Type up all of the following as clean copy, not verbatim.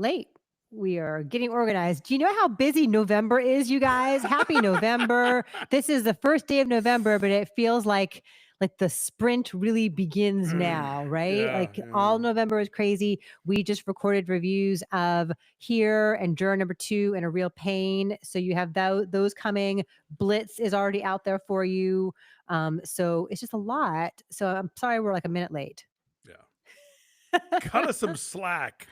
late. We are getting organized. Do you know how busy November is, you guys? Happy November. This is the first day of November, but it feels like the sprint really begins now, right? Yeah, Like yeah. all November is crazy. We just recorded reviews of Here and Juror number 2 and A Real Pain. So you have those coming. Blitz is already out there for you. So it's just a lot. So I'm sorry we're like a minute late. Yeah. Cut us some slack.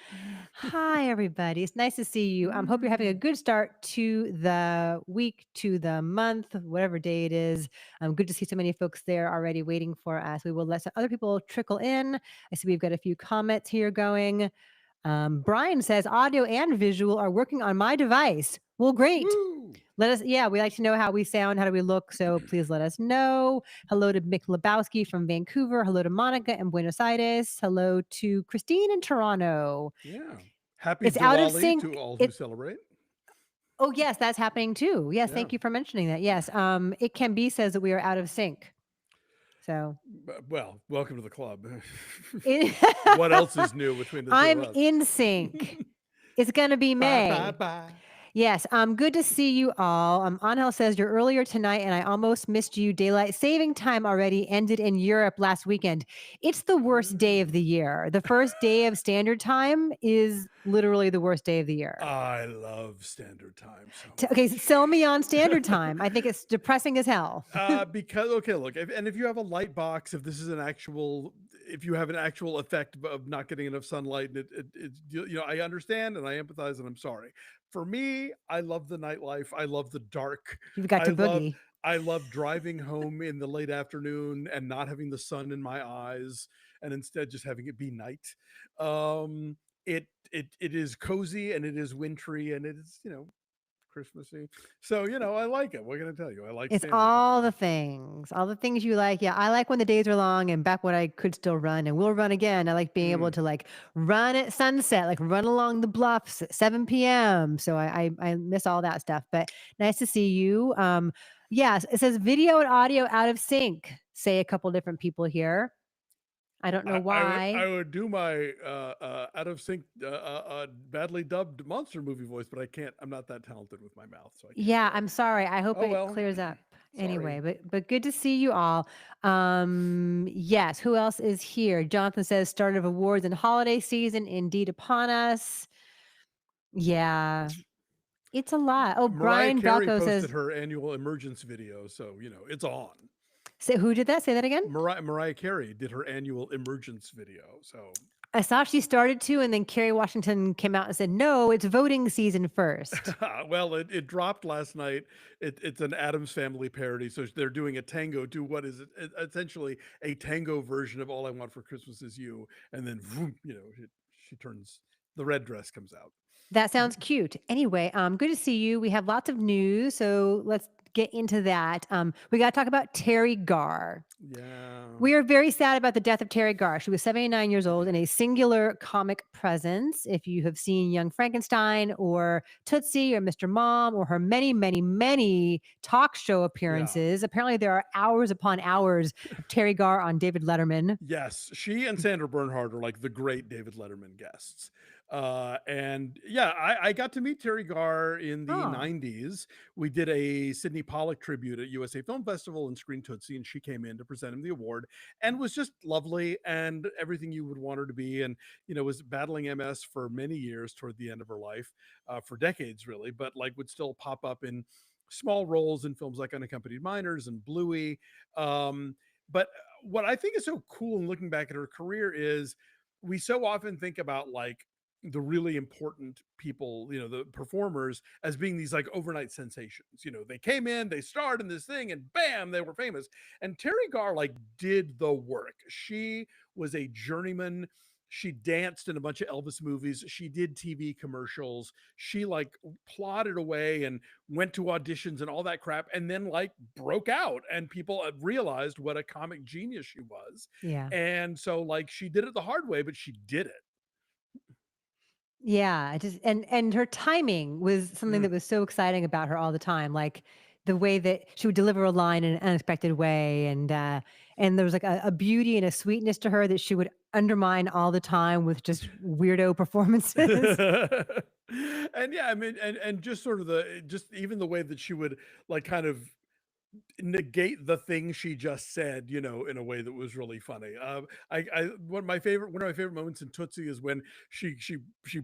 Hi, everybody. It's nice to see you. I hope you're having a good start to the week, to the month, whatever day it is. Good to see so many folks there already waiting for us. We will let some other people trickle in. I see we've got a few comments here going. Brian says audio and visual are working on my device. Well, great. Woo! Let us, yeah, we like to know how we sound, how do we look. So please let us know. Hello to Mick Lebowski from Vancouver. Hello to Monica in Buenos Aires. Hello to Christine in Toronto. Yeah. Happy It's out of Diwali to sync. all who It celebrate. Oh yes, that's happening too. Yes, Yeah. thank you for mentioning that. Yes. It can be says that we are out of sync. So Well, welcome to the club. it, What else is new between the two of I'm us? in sync. It's gonna be Bye, bye, May. bye. Yes, good to see you all. Angel says you're earlier tonight, and I almost missed you. Daylight saving time already ended in Europe last weekend. It's the worst day of the year. The first day of standard time is literally the worst day of the year. I love standard time so Okay, much. sell me on standard time. I think it's depressing as hell. Because okay, look, if you have a light box, if you have an actual effect of not getting enough sunlight, and it's I understand and I empathize, and I'm sorry. For me, I love the nightlife. I love the dark. You've got I to love boogie. I love driving home in the late afternoon and not having the sun in my eyes, and instead just having it be night. Um, it is cozy and it is wintry and it is Christmassy. So, I like it. What can I tell you? I like It's standard time. all the things you like. Yeah, I like when the days are long and back when I could still run and will run again. I like being able Mm. to like run at sunset, like run along the bluffs at 7 p.m. So I miss all that stuff. But nice to see you. Yes, it says video and audio out of sync. Say a couple different people here. I don't know I why. would do my out of sync badly dubbed monster movie voice, but I can't. I'm not that talented with my mouth, so I can't do Yeah, it. I'm sorry. I hope Oh it well. clears up Sorry. anyway, but good to see you all. Yes, who else is here? Jonathan says start of awards and holiday season indeed upon us. Yeah, it's a lot. Oh, Mariah Brian Carey Valco posted says, her annual emergence video, so it's on. say, who did that? Say that again. Mariah Carey did her annual emergence video, so I saw she started to, and then Kerry Washington came out and said, no, it's voting season first. well, it dropped last night. It's an Adams Family parody, so they're doing a tango to what is essentially a tango version of "All I Want for Christmas Is You," and then vroom, she turns the red dress comes out. That sounds cute. Anyway, good to see you. We have lots of news, so let's get into that. We got to talk about Teri Garr. Yeah, We are very sad about the death of Teri Garr. She was 79 years old in a singular comic presence. If you have seen Young Frankenstein or Tootsie or Mr. Mom or her many, many, many talk show yeah. appearances, apparently there are hours upon hours of Teri Garr on David Letterman. Yes, she and Sandra Bernhard are like the great David Letterman guests. And yeah, I got to meet Terry Garr in the Oh, 90s. We did a Sidney Pollack tribute at USA Film Festival and Screen Tootsie, and she came in to present him the award and was just lovely and everything you would want her to be. And, was battling MS for many years toward the end of her life, for decades really, but like would still pop up in small roles in films like Unaccompanied Minors and Bluey. But what I think is so cool in looking back at her career is we so often think about like the really important people, the performers as being these like overnight sensations. They came in, they starred in this thing, and bam, they were famous. And Terry Garr like did the work. She was a journeyman. She danced in a bunch of Elvis movies. She did TV commercials. She like plodded away and went to auditions and all that crap, and then like broke out, and people realized what a comic genius she was. yeah. And so like she did it the hard way, but she did it. Yeah, just and her timing was something Mm, that was so exciting about her all the time. Like the way that she would deliver a line in an unexpected way, and there was like a beauty and a sweetness to her that she would undermine all the time with just weirdo performances. And yeah, I mean, and just sort of the just even the way that she would like kind of negate the thing she just said, in a way that was really funny. I one of my favorite moments in Tootsie is when she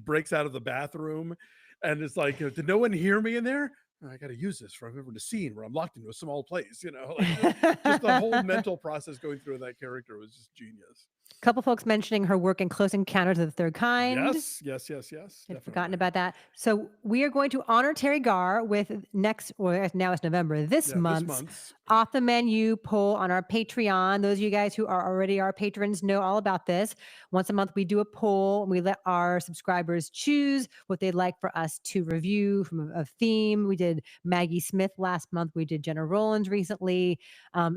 breaks out of the bathroom, and it's like, did no one hear me in there? I got to use this for I remember the scene where I'm locked into a small place. Like just the whole mental process going through that character was just genius. Couple folks mentioning her work in Close Encounters of the Third Kind. Yes, yes, yes, yes, I'd forgotten definitely. about that. So we are going to honor Teri Garr with next, or now it's November, this Yeah, this month's month's. off the menu poll on our Patreon. Those of you guys who are already our patrons know all about this. Once a month, we do a poll and we let our subscribers choose what they'd like for us to review from a theme. We did Maggie Smith last month. We did Jenna Rollins recently.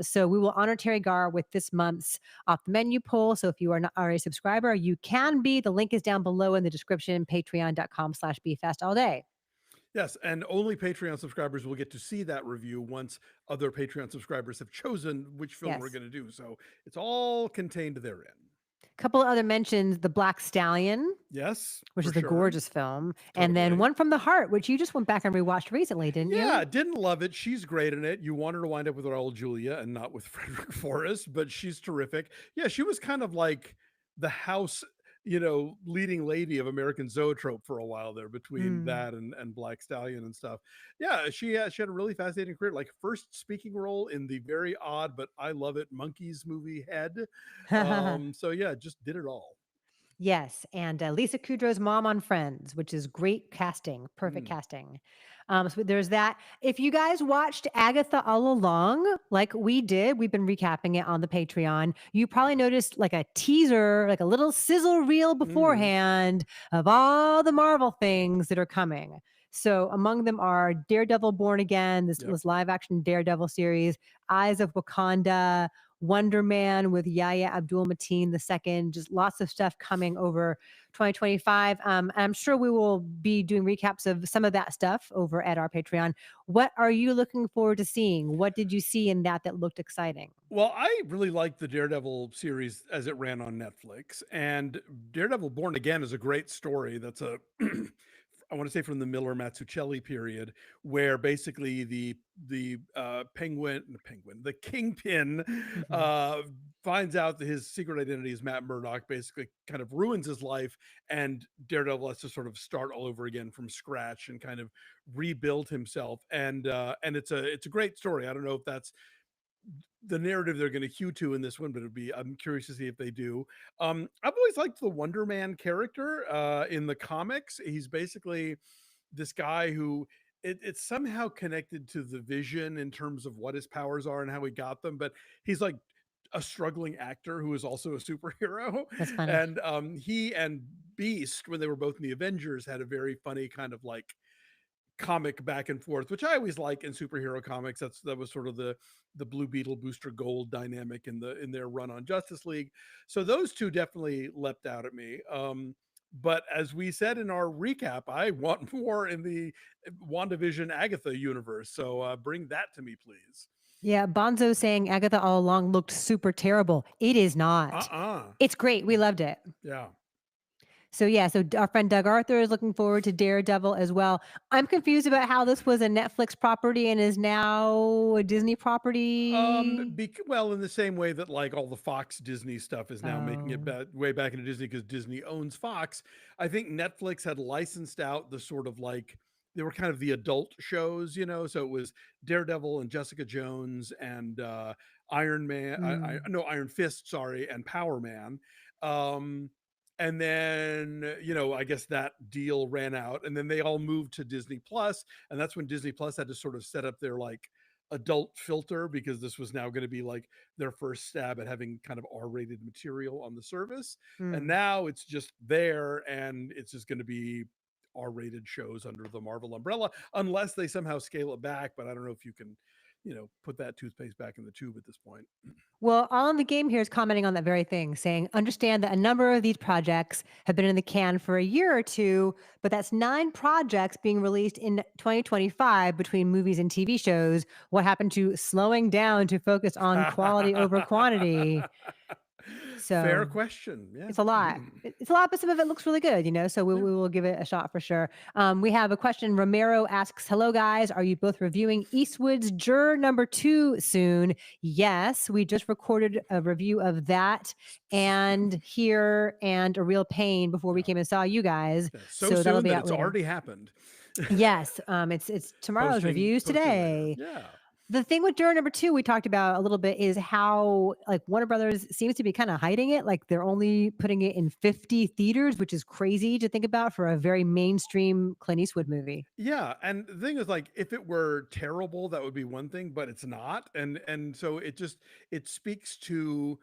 So we will honor Teri Garr with this month's off the menu poll. So if you are not already a subscriber, you can be. The link is down below in the description, patreon.com/bfest all day. Yes, and only Patreon subscribers will get to see that review once other Patreon subscribers have chosen which film we're Yes. going to do. So it's all contained therein. A couple of other mentions, The Black Stallion, Yes, which for is a sure. gorgeous film, and then Totally. One from the Heart, which you just went back and rewatched recently, didn't Yeah, you? didn't love it. She's great in it. You want her to wind up with Raul Julia and not with Frederick Forrest, but she's terrific. Yeah, she was kind of like the house, leading lady of American Zoetrope for a while there between Mm. that and Black Stallion and stuff. Yeah, she had a really fascinating career. Like first speaking role in the very odd but I love it Monkeys movie Head. So yeah, just did it all. Yes, and Lisa Kudrow's mom on Friends, which is great casting, perfect Mm. casting. So there's that. If you guys watched Agatha all along, like we did, we've been recapping it on the Patreon. You probably noticed like a teaser, like a little sizzle reel Mm. beforehand of all the Marvel things that are coming. So among them are Daredevil Born Again, Yep. this live action Daredevil series, Eyes of Wakanda, Wonder Man with Yahya Abdul Mateen II, just lots of stuff coming over 2025. And I'm sure we will be doing recaps of some of that stuff over at our Patreon. What are you looking forward to seeing? What did you see in that looked exciting? Well, I really liked the Daredevil series as it ran on Netflix, and Daredevil Born Again is a great story. That's a I want to say from the Miller Mazzucchelli period, where basically the penguin, the kingpin, Mhm. uh, finds out that his secret identity is Matt Murdock. Basically, kind of ruins his life, and Daredevil has to sort of start all over again from scratch and kind of rebuild himself. And it's a great story. I don't know if that's the narrative they're going to hew to in this one, but I'm curious to see if they do. I've always liked the Wonder Man character in the comics. He's basically this guy who it's somehow connected to the Vision in terms of what his powers are and how he got them, but he's like a struggling actor who is also a superhero. That's funny. And he and Beast, when they were both in the Avengers, had a very funny kind of like comic back and forth, which I always like in superhero comics. That was sort of the Blue Beetle Booster Gold dynamic in their run on Justice League. So those two definitely leapt out at me. But as we said in our recap, I want more in the WandaVision Agatha universe. So bring that to me, please. Yeah, Bonzo saying Agatha all along looked super terrible. It is not. Uh-uh. It's great. We loved it. Yeah. So yeah, so our friend Doug Arthur is looking forward to Daredevil as well. I'm confused about how this was a Netflix property and is now a Disney property. Well, in the same way that like all the Fox Disney stuff is now making it Oh. way back into Disney because Disney owns Fox. I think Netflix had licensed out the sort of like they were kind of the adult shows, so it was Daredevil and Jessica Jones and Iron Man, Mm. no Iron Fist, sorry, and Power Man. Um, and then I guess that deal ran out, and then they all moved to Disney Plus, and that's when Disney Plus had to sort of set up their like adult filter because this was now going to be like their first stab at having kind of R-rated material on the service. And Mm. now it's just there and it's just going to be R-rated shows under the Marvel umbrella unless they somehow scale it back, but I don't know if you can, put that toothpaste back in the tube at this point. Well, All in the Game here is commenting on that very thing, saying, understand that a number of these projects have been in the can for a year or two, but that's 9 projects being released in 2025 between movies and TV shows. What happened to slowing down to focus on quality over quantity? Fair So question. Yeah. it's a lot. It's a lot, but some of it looks really good, so we, Yeah. we will give it a shot for sure. We have a question. Romero asks, hello, guys. Are you both reviewing Eastwood's Juror #2 soon? Yes, we just recorded a review of that and Here and A Real Pain before we Yeah. came and saw you guys. Yeah. So So that'll soon be that out it's later. already happened. Yes, it's tomorrow's reviews Posting later. today. Yeah. The thing with Juror #2 we talked about a little bit is how, like, Warner Brothers seems to be kinda hiding it, like, they're only putting it in 50 theaters, which is crazy to think about for a very mainstream Clint Eastwood movie. Yeah, and the thing is, like, if it were terrible, that would be one thing, but it's not, and so it speaks to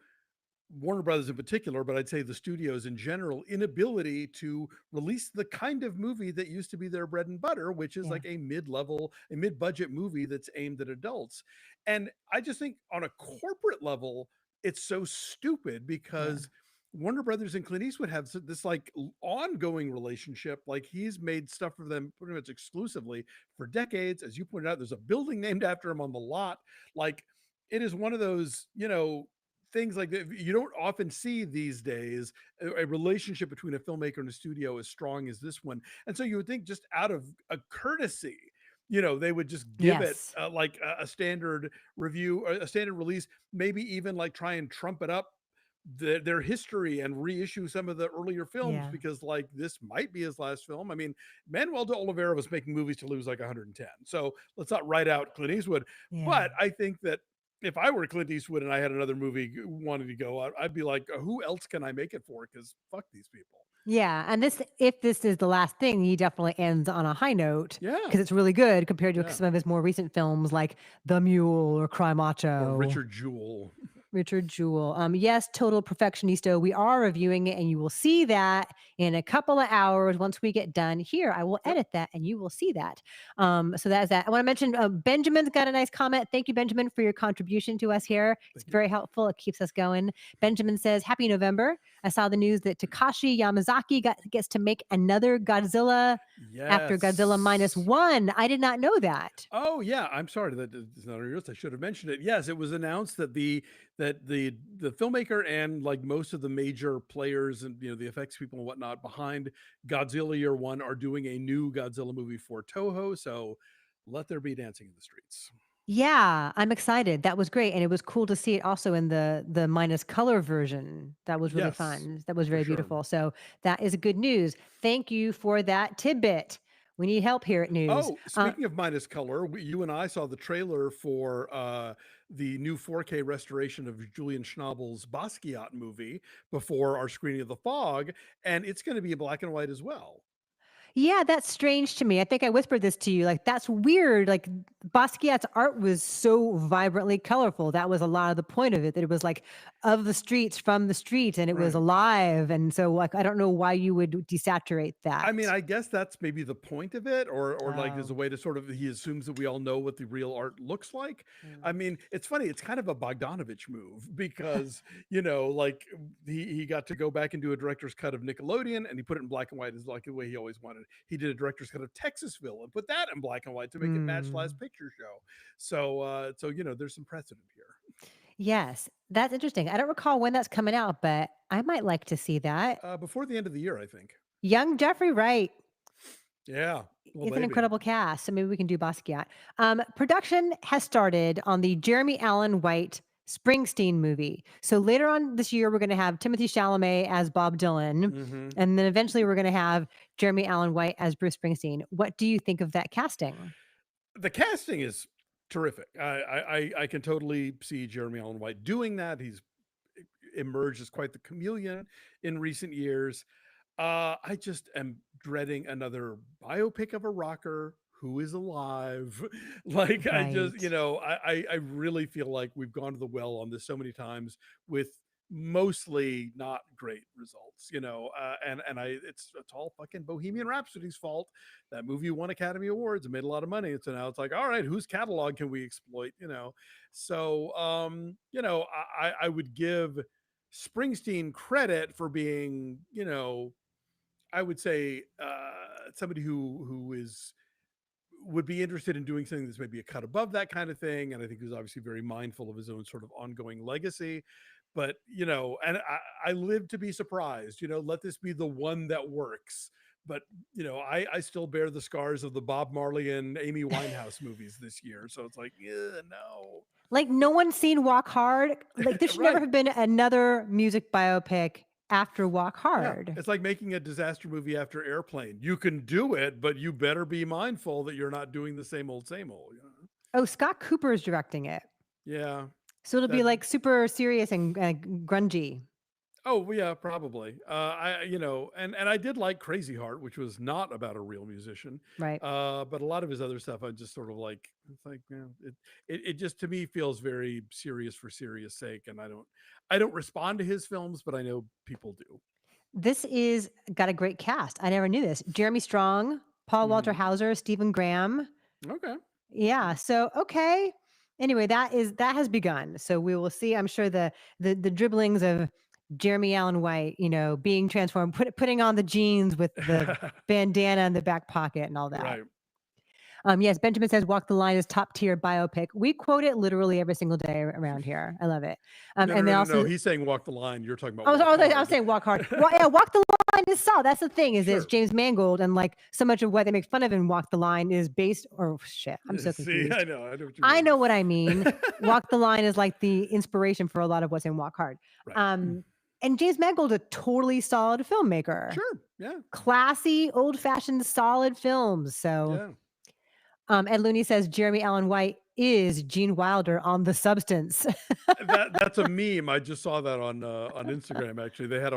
Warner Brothers in particular, but I'd say the studios in general, inability to release the kind of movie that used to be their bread and butter, which is Yeah, like a mid-budget movie that's aimed at adults. And I just think on a corporate level, it's so stupid yeah, because Warner Brothers and Clint Eastwood have this like ongoing relationship. Like he's made stuff for them pretty much exclusively for decades. As you pointed out, there's a building named after him on the lot. Like it is one of those, things like that you don't often see these days, a relationship between a filmmaker and a studio as strong as this one. And so you would think just out of a courtesy, they would just give it yes, like a standard review or a standard release, maybe even like try and trump it up their history and reissue some of the earlier films yeah, because like this might be his last film. I mean, Manuel de Oliveira was making movies to lose like 110. So let's not write out Clint Eastwood. yeah. But I think that if I were Clint Eastwood and I had another movie wanting to go out, I'd be like, who else can I make it for? Because fuck these people. Yeah, and if this is the last thing, he definitely ends on a high note Yeah. because it's really good compared to Yeah. some of his more recent films like The Mule or Cry Or Macho. Richard Jewell. Richard Jewell. Yes, Total Perfectionista. We are reviewing it, and you will see that in a couple of hours once we get done here. I will Yep. edit that, and you will see that. So that's that. I want to mention Benjamin's got a nice comment. Thank you, Benjamin, for your contribution to us here. It's Thank you. very helpful. It keeps us going. Benjamin says, "Happy November." I saw the news that Takashi Yamazaki gets to make another Godzilla after Godzilla minus Yes. one. I did not know that. Oh yeah, I'm sorry that it's not on your list. I should have mentioned it. Yes, it was announced that the filmmaker and like most of the major players and the effects people and whatnot behind Godzilla Year One are doing a new Godzilla movie for Toho. So let there be dancing in the streets. Yeah, I'm excited. That was great, and it was cool to see it also in the minus color version. That was really Yes, fun. That was for very sure. beautiful. So that is good news. Thank you for that tidbit. We need help here at News. Oh, speaking of minus color, you and I saw the trailer for the new 4K restoration of Julian Schnabel's Basquiat movie before our screening of The Fog, and it's going to be in black and white as well. Yeah, that's strange to me. I think I whispered this to you. Like, that's weird. Like, Basquiat's art was so vibrantly colorful. That was a lot of the point of it, that it was like of the streets, from the street, and it was Right. alive. And so, like, I don't know why you would desaturate I mean, that. I guess that's maybe the point of it, or like as a Oh. way to sort of he assumes that we all know what the real art looks like. I Mm. mean, it's funny, it's kind of a Bogdanovich move because, like he got to go back and do a director's cut of Nickelodeon and he put it in black and white as like the way he always wanted. He did a director's cut of Texasville and put that in black and white to make it match Mm. last picture show. So there's some precedent here. Yes, that's interesting. I don't recall when that's coming out, but I might like to see that. Before the end of the year, I think. Young Jeffrey Wright Yeah. Well, is an baby. incredible cast, so maybe we can do Basquiat. Production has started on the Jeremy Allen White Springsteen movie. So later on this year, we're going to have Timothée Chalamet as Bob Dylan, Hmm. and then eventually we're going to have Jeremy Allen White as Bruce Springsteen. What do you think of that casting? The casting is terrific. I can totally see Jeremy Allen White doing that. He's emerged as quite the chameleon in recent years. I just am dreading another biopic of a rocker who is alive. Like I just, Right. I really feel like we've gone to the well on this so many times with mostly not great results, and it's all fucking Bohemian Rhapsody's fault. That movie won Academy Awards and made a lot of money, and so now it's like, all right, whose catalog can we exploit? So I would give Springsteen credit for being, I would say somebody who is would be interested in doing something that's maybe a cut above that kind of thing. And I think he was obviously very mindful of his own sort of ongoing legacy. But, and I live to be surprised, let this be the one that works. But, I still bear the scars of the Bob Marley and Amy Winehouse movies this year. So it's like, yeah, no. Like no one's seen Walk Hard. Like there should never Right. have been another music biopic after Walk Yeah, Hard. it's like making a disaster movie after Airplane. You can do it, but you better be mindful that you're not doing the same old, same old. Oh, Scott Cooper is directing it. Yeah. So it'll be That like super serious and grungy. Oh, well, yeah, probably. And I did like Crazy Heart, which was not about a real musician. Right. But a lot of his other stuff, I just sort of like. It's like, it just to me feels very serious for serious sake, and I don't respond to his films, but I know people do. This is got a great cast. I never knew this. Jeremy Strong, Paul Walter Mhm. Hauser, Stephen Graham. Okay. Yeah. So okay. Anyway, that has begun. So we will see. I'm sure the dribblings of Jeremy Allen White, being transformed, putting on the jeans with the bandana in the back pocket and all that. Right. Yes, Benjamin says "Walk the Line" is top tier biopic. We quote it literally every single day around here. I love it. No. He's saying Walk the Line. You're talking about I Walk Hard. was saying Walk Hard. Yeah, Walk the Line is solid. That's the thing is Sure. it's James Mangold, and like so much of what they make fun of in Walk the Line is based. Or shit, I'm so confused. See, I know what you mean. I know what I mean. Walk the Line is like the inspiration for a lot of what's in Walk Hard. Right. And James Mangold, a totally solid filmmaker. Sure. Yeah. Classy, old-fashioned, solid films. So. Yeah. Ed Looney says Jeremy Allen White is Gene Wilder on The Substance. That's a meme. I just saw that on Instagram. Actually, they had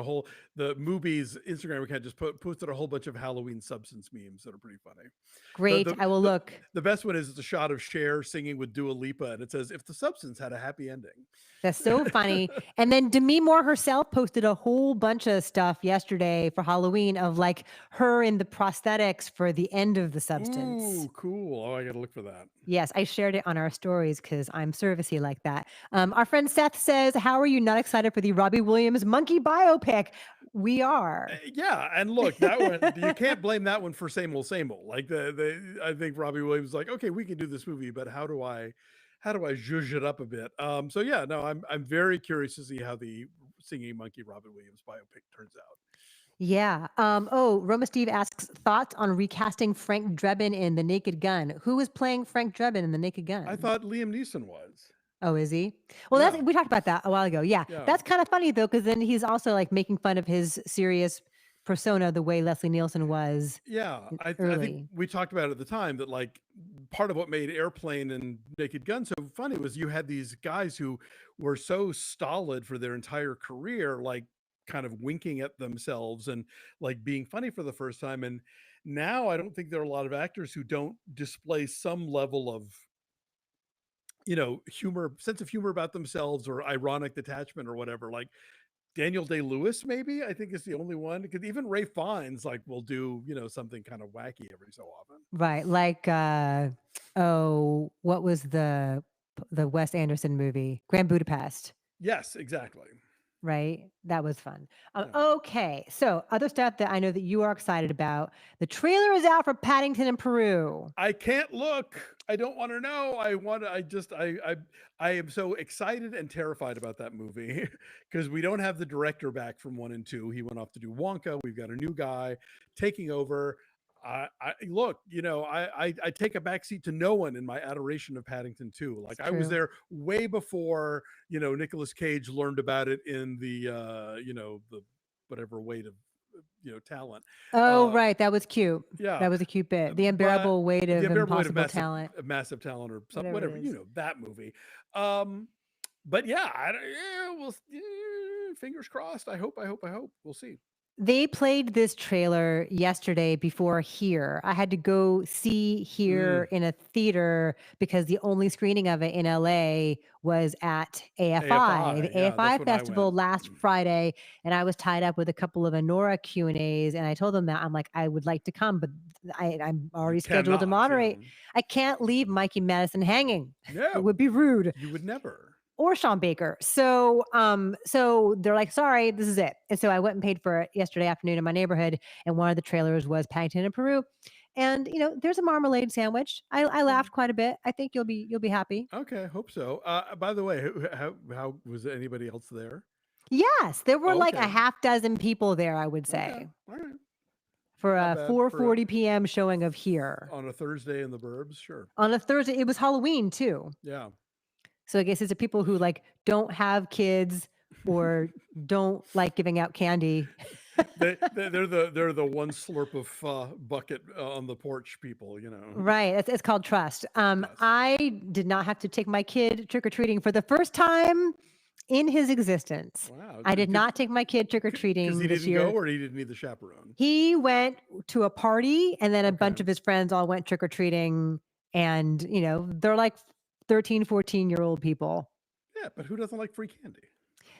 the movies Instagram account just posted a whole bunch of Halloween Substance memes that are pretty funny. Great. I will look. The best one is it's a shot of Cher singing with Dua Lipa, and it says, "If the Substance had a happy ending." That's so funny. And then Demi Moore herself posted a whole bunch of stuff yesterday for Halloween of like her in the prosthetics for the end of The Substance. Ooh, cool. Oh, I got to look for that. Yes, I shared it on our stories because I'm servicey like that. Our friend Seth says, how are you not excited for the Robbie Williams monkey biopic? We are. Yeah, and look, that one you can't blame that one for same old, same old. Like I think Robbie Williams was like, okay, we can do this movie, but how do I zhuzh it up a bit? So yeah, no, I'm very curious to see how the singing monkey Robin Williams biopic turns out. Yeah. Roma Steve asks thoughts on recasting Frank Drebin in The Naked Gun. Who is playing Frank Drebin in The Naked Gun? I thought Liam Neeson was. Oh, is he? Well, Yeah. we talked about that a while ago. Yeah. That's kind of funny though, because then he's also like making fun of his serious persona the way Leslie Nielsen was. Yeah, I think we talked about it at the time that like part of what made Airplane and Naked Gun so funny was you had these guys who were so stolid for their entire career, like kind of winking at themselves and like being funny for the first time. And now I don't think there are a lot of actors who don't display some level of sense of humor about themselves or ironic detachment or whatever. Like Daniel Day-Lewis, maybe, I think is the only one, because even Ray Fiennes like will do, something kind of wacky every so often. Right. Like what was the Wes Anderson movie? Grand Budapest. Yes, exactly. Right? That was fun. Okay. So other stuff that I know that you are excited about. The trailer is out for Paddington in Peru. I can't look. I don't want to know. I am so excited and terrified about that movie because we don't have the director back from 1 and 2. He went off to do Wonka. We've got a new guy taking over. I take a backseat to no one in my adoration of Paddington 2. Like I was there way before, Nicolas Cage learned about it in the the whatever weight of talent. Oh, right. That was cute. Yeah. That was a cute bit. The unbearable weight of impossible talent. Massive talent or something, whatever, that movie. But yeah, fingers crossed. I hope. We'll see. They played this trailer yesterday before here. I had to go see Mm, here in a theater because the only screening of it in LA was at AFI, AFI, the yeah, that's AFI when I festival went. last Friday, and I was tied up with a couple of Anora Q&As, and I told them that I'm like, I would like to come, but I'm You already scheduled to cannot, yeah. moderate. I can't leave Mikey Madison hanging. It Yeah, would be rude, you would never. or Sean Baker. So they're like, sorry, this is it. And so I went and paid for it yesterday afternoon in my neighborhood. And one of the trailers was Paddington in Peru. And there's a marmalade sandwich. I Yeah. laughed quite a bit. I think you'll be happy. Okay, hope so. By the way, how was anybody else there? Yes, there were Oh, like a okay. half dozen people there, I would Okay. say, All right. for Not a bad for 4:40 p.m. showing of here on a Thursday in the burbs. Sure. on a Thursday. It was Halloween too. Yeah. So I guess it's the people who like don't have kids or don't like giving out candy. They're the one slurp of bucket on the porch people, you know. Right, it's called trust. Yes. I did not have to take my kid trick or treating for the first time in his existence. Wow. I did not take my kid trick or Because he treating this didn't go year. or he didn't need the chaperone. He went to a party, and then a Okay. bunch of his friends all went trick or treating, and they're like 13, 14-year-old people. Yeah, but who doesn't like free candy?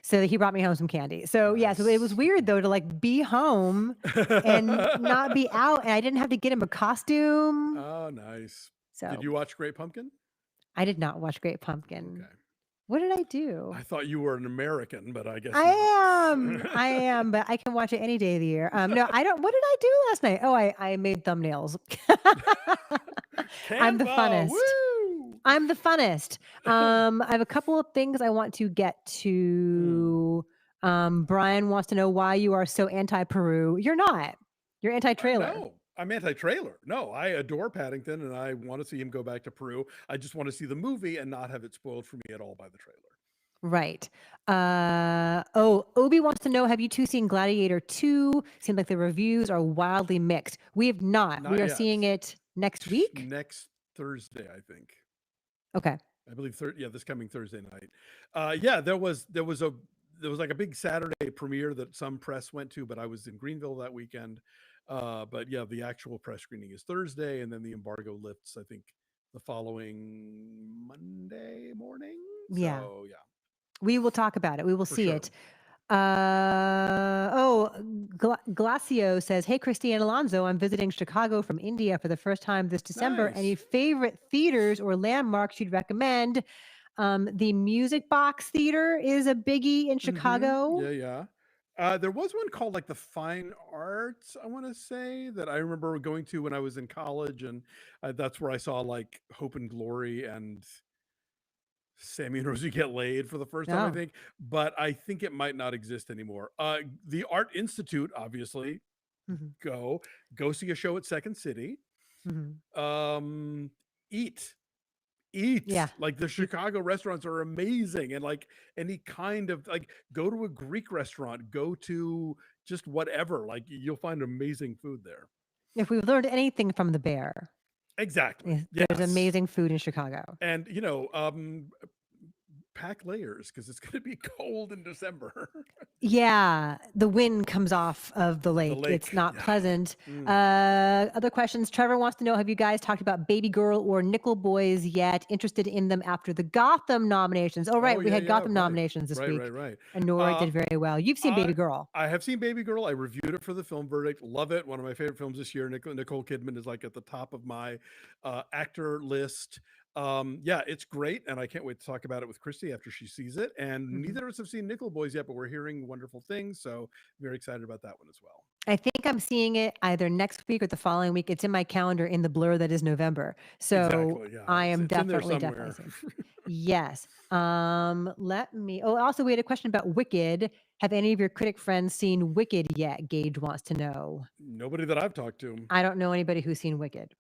So he brought me home some candy. So yeah, so it was Nice. weird though to like be home and not be out, and I didn't have to get him a costume. Oh, nice. Did So you watch Great Pumpkin? I did not watch Great Pumpkin. Okay. What did I do? I thought you were an American, but I guess not. I am, but I can watch it any day of the year. No, I don't. What did I do last night? Oh, I made thumbnails. I'm the Canva, funnest. woo! I'm the funnest. I have a couple of things I want to get Mm. to. Brian wants to know why you are so anti-Peru. You're not. You're anti-trailer. No, I'm anti-trailer. No, I adore Paddington, and I want to see him go back to Peru. I just want to see the movie and not have it spoiled for me at all by the trailer. Right. Obi wants to know, have you two seen Gladiator 2? Seems like the reviews are wildly mixed. We have not. Not We are yet. seeing it next week. Next Thursday, I think. Okay. I believe this coming Thursday night. Yeah, there was like a big Saturday premiere that some press went to, but I was in Greenville that weekend. But yeah, the actual press screening is Thursday, and then the embargo lifts, I think, the following Monday morning. Yeah. So yeah, We will talk about it. We will for see sure. it. Glacio says, "Hey, Christy and Alonzo, I'm visiting Chicago from India for the first time this December. Any Nice. favorite theaters or landmarks you'd recommend?" The Music Box Theater is a biggie in Chicago. Yeah, yeah. There was one called like the Fine Arts, I want to say, that I remember going to when I was in college, and that's where I saw like Hope and Glory and Sammy and Rosie Get Laid for the first time, I Oh. think. But I think it might not exist anymore. The Art Institute, obviously, Mhm, go see a show at Second City. mhm. Um, eat eat Yeah. like the Chicago restaurants are amazing, and like any kind of like go to a Greek restaurant, go to just whatever, like you'll find amazing food there. If we've learned anything from the bear, Exactly, there's yes. amazing food in Chicago. And pack layers because it's going to be cold in December. Yeah, the wind comes off of the The lake. It's lake, not yeah. pleasant. Mm. Other questions. Trevor wants to know, have you guys talked about Baby Girl or Nickel Boys yet? Interested in them after the Gotham nominations. Oh, Oh right. We yeah, had yeah, Gotham right, nominations this right, week. right, right. And Nora uh did very well. You've seen I Baby Girl. I have seen Baby Girl. I reviewed it for the Film Verdict. Love it. One of my favorite films this year. Nicole Kidman is like at the top of my actor list. Yeah, it's great, and I can't wait to talk about it with Christy after she sees it. And Mhm. neither of us have seen Nickel Boys yet, but we're hearing wonderful things, so very excited about that one as well. I think I'm seeing it either next week or the following week. It's in my calendar in the blur that is November. So Exactly. Yeah, I it's am it's in there definitely somewhere. seeing. Yes. Let me. Oh, also, we had a question about Wicked. Have any of your critic friends seen Wicked yet? Gage wants to know. Nobody that I've talked to. I don't know anybody who's seen Wicked,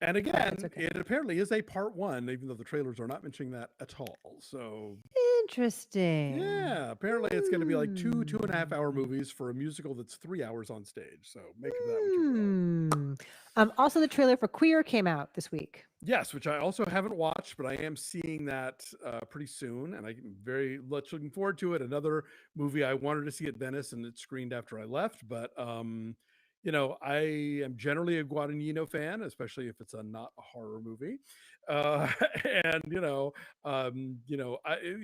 And but it's again, okay. it apparently is a part one, even though the trailers are not mentioning that at all. So Interesting. yeah, apparently it's going to be like two and a half hour Hmm. movies for a musical that's 3 hours on stage. So make of that what you will. Also, the trailer for Queer came out this week. Yes, which I also haven't watched, but I am seeing that pretty soon, and I'm very much looking forward to it. Another movie I wanted to see at Venice, and it screened after I left. But I am generally a Guadagnino fan, especially if it's a not a horror movie. Uh, and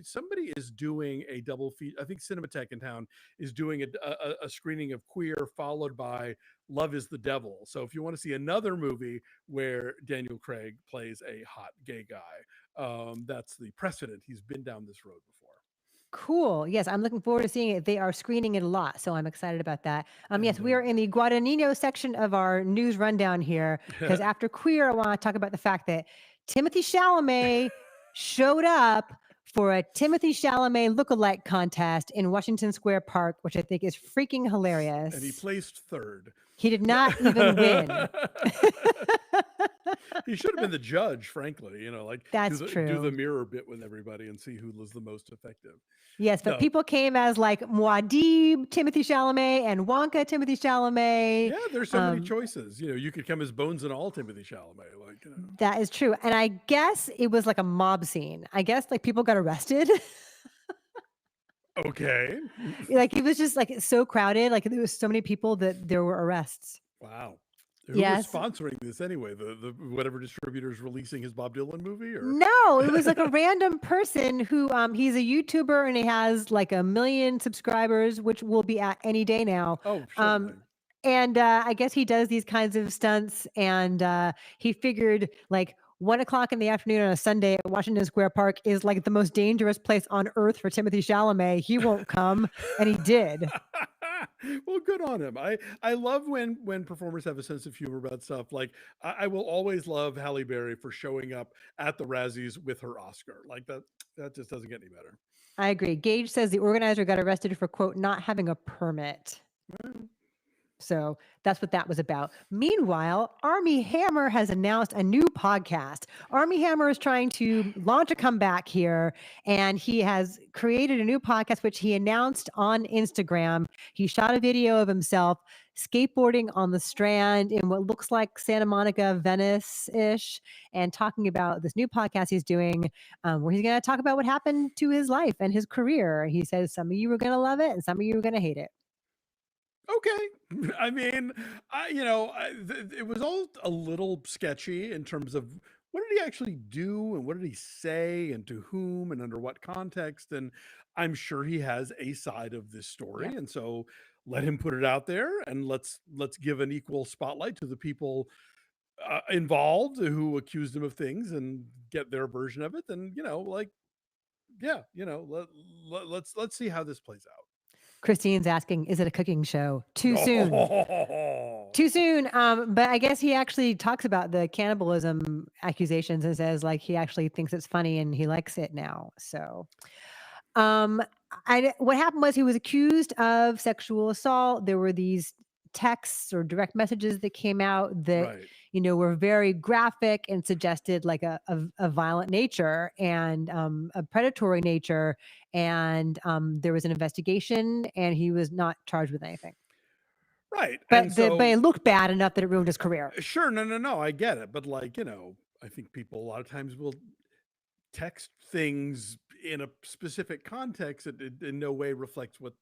somebody is doing a double feature. I think Cinematheque in town is doing a screening of Queer, followed by Love Is the Devil. So if you want to see another movie where Daniel Craig plays a hot gay guy, that's the precedent. He's been down this road before. Cool. Yes, I'm looking forward to seeing it. They are screening it a lot, so I'm excited about that. Yes, And we are in the Guadagnino section of our news rundown here because after Queer, I want to talk about the fact that Timothée Chalamet showed up for a Timothée Chalamet lookalike contest in Washington Square Park, which I think is freaking hilarious. and he placed third. He did not even win. He should have been the judge, frankly. That's do true. the mirror bit with everybody and see who was the most effective. Yes, but people came as like Muad'Dib, Timothée Chalamet, and Wonka, Timothée Chalamet. Yeah, there's so many choices. You could come as Bones and all Timothée Chalamet. That is true. And I guess it was like a mob scene. I guess like people got arrested. Okay. Like it was just like so crowded. Like there was so many people that there were arrests. Wow. Who was sponsoring this anyway? The whatever distributor's releasing his Bob Dylan movie? Or no, it was like a random person who he's a YouTuber and he has like 1 million subscribers, which will be at any day now. Oh, certainly. And I guess he does these kinds of stunts, and he figured like 1:00 in the afternoon on a Sunday at Washington Square Park is like the most dangerous place on earth for Timothée Chalamet. He won't come, and he did. Well, good on him. I love when performers have a sense of humor about stuff. Like I will always love Halle Berry for showing up at the Razzies with her Oscar. Like that just doesn't get any better. I agree. Gage says the organizer got arrested for quote not having a permit. So that's what that was about. Meanwhile, Armie Hammer has announced a new podcast. Armie Hammer is trying to launch a comeback here, and he has created a new podcast, which he announced on Instagram. He shot a video of himself skateboarding on the Strand in what looks like Santa Monica, Venice-ish, and talking about this new podcast he's doing, where he's going to talk about what happened to his life and his career. He says some of you are going to love it and some of you are going to hate it. Okay. I mean, it was all a little sketchy in terms of what did he actually do and what did he say and to whom and under what context. And I'm sure he has a side of this story. Yeah. And so let him put it out there and let's give an equal spotlight to the people involved who accused him of things and get their version of it. Then, let's see how this plays out. Christine's asking, is it a cooking show? Too soon. Too soon. But I guess he actually talks about the cannibalism accusations and says like he actually thinks it's funny and he likes it now. So what happened was he was accused of sexual assault. There were these texts or direct messages that came out that were very graphic and suggested like a violent nature and a predatory nature, and there was an investigation and he was not charged with anything. Right. But it looked bad enough that it ruined his career. Sure. No, I get it. But I think people a lot of times will text things in a specific context that in no way reflects what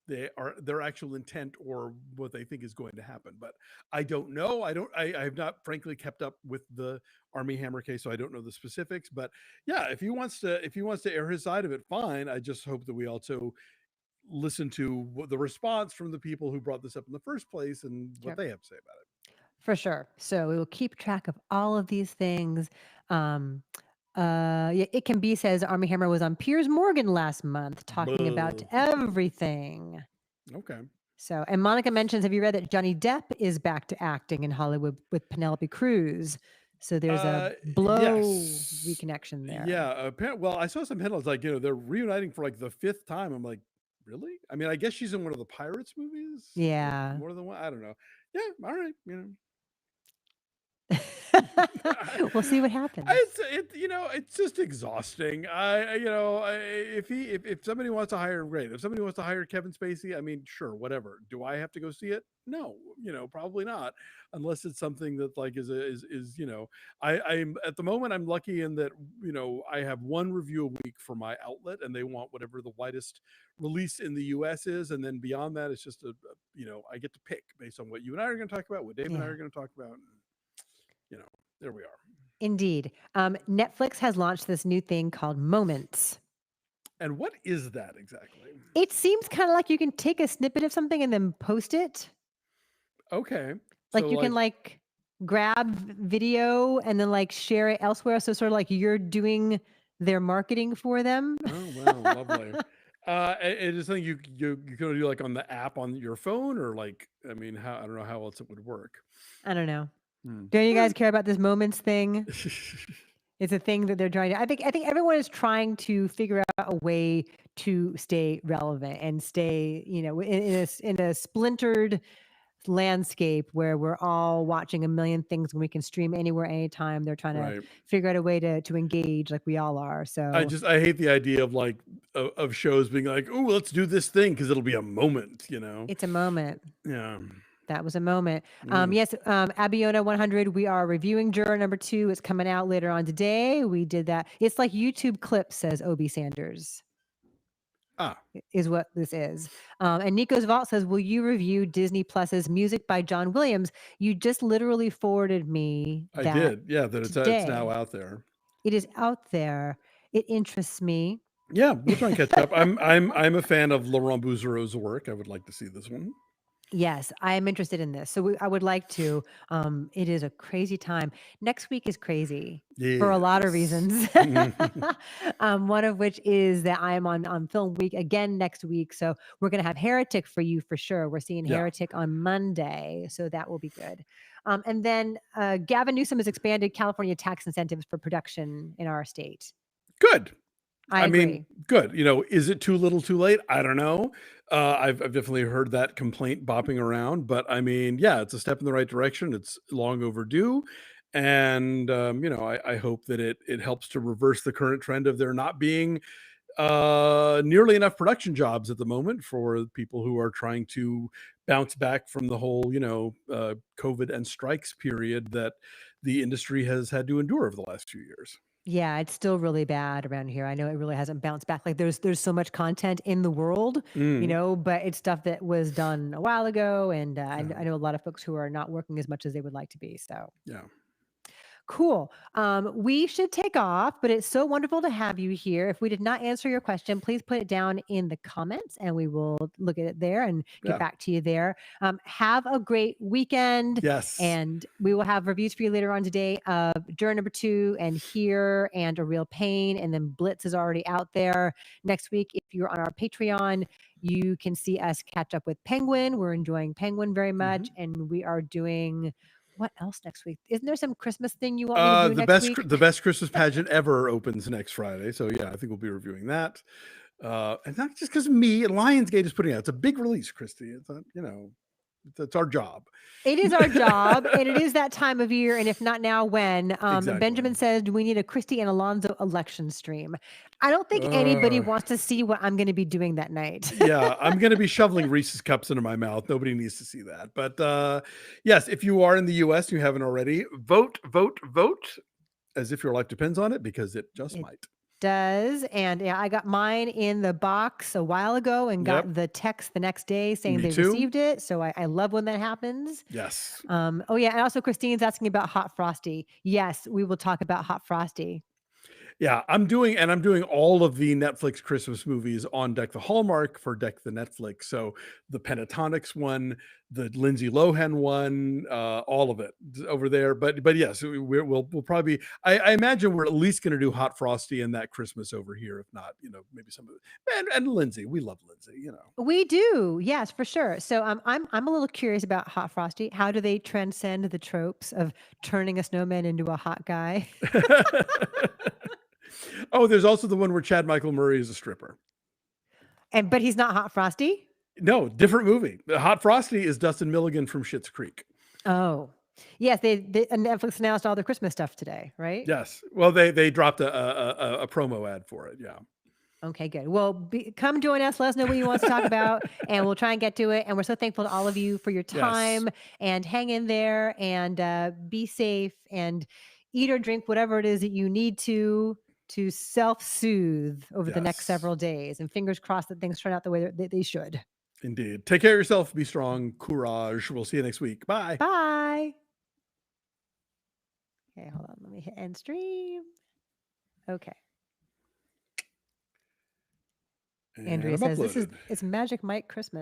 their actual intent or what they think is going to happen. But I don't know. I have not frankly kept up with the Armie Hammer case, so I don't know the specifics. But yeah, if he wants to air his side of it, fine. I just hope that we also listen to the response from the people who brought this up in the first place and what they have to say about it. For sure. So we will keep track of all of these things. It Can Be says Armie Hammer was on Piers Morgan last month talking about everything. Okay. So, and Monica mentions, have you read that Johnny Depp is back to acting in Hollywood with Penelope Cruz? So there's a reconnection there. Yeah. Well, I saw some headlines like, they're reuniting for like the 5th time. I'm like, really? I mean, I guess she's in one of the Pirates movies. Yeah. More than one. I don't know. Yeah. All right. We'll see what happens. It's just exhausting. If somebody wants to hire him, great. If somebody wants to hire Kevin Spacey, I mean, sure, whatever. Do I have to go see it? No, probably not, unless it's something that like is I'm at the moment I'm lucky in that I have one review a week for my outlet, and they want whatever the widest release in the U.S. is, and then beyond that, it's just I get to pick based on what you and I are going to talk about, what Dave and I Yeah. are going to talk about. There we are. Indeed. Netflix has launched this new thing called Moments. And what is that exactly? It seems kind of like you can take a snippet of something and then post it. Okay. Like So you can like grab video and then like share it elsewhere. So sort of like you're doing their marketing for them. oh wow, lovely. It is something you can do like on the app on your phone, or like, I mean, how, I don't know how else it would work. I don't know. Hmm. Do you All guys right. care about this Moments thing? It's a thing that they're trying to. I think everyone is trying to figure out a way to stay relevant and stay, in a splintered landscape where we're all watching a million things and we can stream anywhere, anytime. They're trying to Right. figure out a way to engage like we all are. So I hate the idea of like of shows being like, oh, let's do this thing because it'll be a moment. it's a moment. Yeah. That was a moment. Mm. Yes, Abiona 100, we are reviewing Juror number 2. It's coming out later on today. We did that. It's like YouTube clips, says Obie Sanders, Ah, is what this is. And Nico's Vault says, will you review Disney Plus's Music by John Williams? You just literally forwarded me I that did. Yeah, that it's now today. out there. It is out there. It interests me. Yeah, we'll try and catch up. I'm a fan of Laurent Bouzereau's work. I would like to see this one. Yes, I am interested in this. So I would like to. It is a crazy time. Next week is crazy for a lot of Yes. reasons. One of which is that I am on Film Week again next week. So we're going to have Heretic for you for sure. We're seeing Yeah. Heretic on Monday. So that will be good. And then Gavin Newsom has expanded California tax incentives for production in our state. Good. I I agree. mean, good. Is it too little too late? I don't know. I've definitely heard that complaint bopping around, but I mean, yeah, it's a step in the right direction. It's long overdue. And, I hope that it helps to reverse the current trend of there not being nearly enough production jobs at the moment for people who are trying to bounce back from the whole, COVID and strikes period that the industry has had to endure over the last few years. Yeah, it's still really bad around here. I know it really hasn't bounced back. Like there's so much content in the world, Mm, but it's stuff that was done a while ago, and yeah. I know a lot of folks who are not working as much as they would like to be. So Yeah. cool. We should take off, but it's so wonderful to have you here. If we did not answer your question, please put it down in the comments, and we will look at it there and get Yeah. back to you there. Have a great weekend. Yes. And we will have reviews for you later on today of Juror number 2 and Here and A Real Pain. And then Blitz is already out there. Next week, if you're on our Patreon, you can see us catch up with Penguin. We're enjoying Penguin very much. And we are doing what else next week? Isn't there some Christmas thing you want me to do next week? The best Christmas pageant ever opens next Friday. So yeah, I think we'll be reviewing that. And not just because me, Lionsgate is putting out. It's a big release, Christy. It's not, it's our job. It is our job, and it is that time of year. And if not now, when? Exactly. Benjamin says, do we need a Christy and Alonzo election stream? I don't think anybody wants to see what I'm going to be doing that night. Yeah, I'm going to be shoveling Reese's cups into my mouth. Nobody needs to see that. But yes, if you are in the US, you haven't already, vote, vote, vote as if your life depends on it, because it just might. Does. And yeah, I got mine in the box a while ago and got the text the next day saying they received it. So I love when that happens. Yes. Oh yeah. And also Christine's asking about Hot Frosty. Yes, we will talk about Hot Frosty. Yeah, I'm doing all of the Netflix Christmas movies on Deck the Hallmark for Deck the Netflix. So the Pentatonics one, the Lindsay Lohan one, all of it over there. But yes, we'll probably. I imagine we're at least going to do Hot Frosty and that Christmas over here. If not, maybe some of it. And Lindsay, we love Lindsay. We do, yes, for sure. So I'm a little curious about Hot Frosty. How do they transcend the tropes of turning a snowman into a hot guy? Oh, there's also the one where Chad Michael Murray is a stripper. But he's not Hot Frosty? No, different movie. Hot Frosty is Dustin Milligan from Schitt's Creek. Oh. Yes, they Netflix announced all their Christmas stuff today, right? Yes. Well, they dropped a promo ad for it. Yeah. Okay, good. Well, come join us. Let us know what you want to talk about, and we'll try and get to it. And we're so thankful to all of you for your Yes. time. And hang in there, and be safe, and eat or drink whatever it is that you need to self-soothe over the next Yes. several days. And fingers crossed that things turn out the way that they should. Indeed. Take care of yourself. Be strong. Courage. We'll see you next week. Bye. Bye. Okay, hold on. Let me hit end stream. Okay. And Andrea I'm says uploaded. it's Magic Mike Christmas.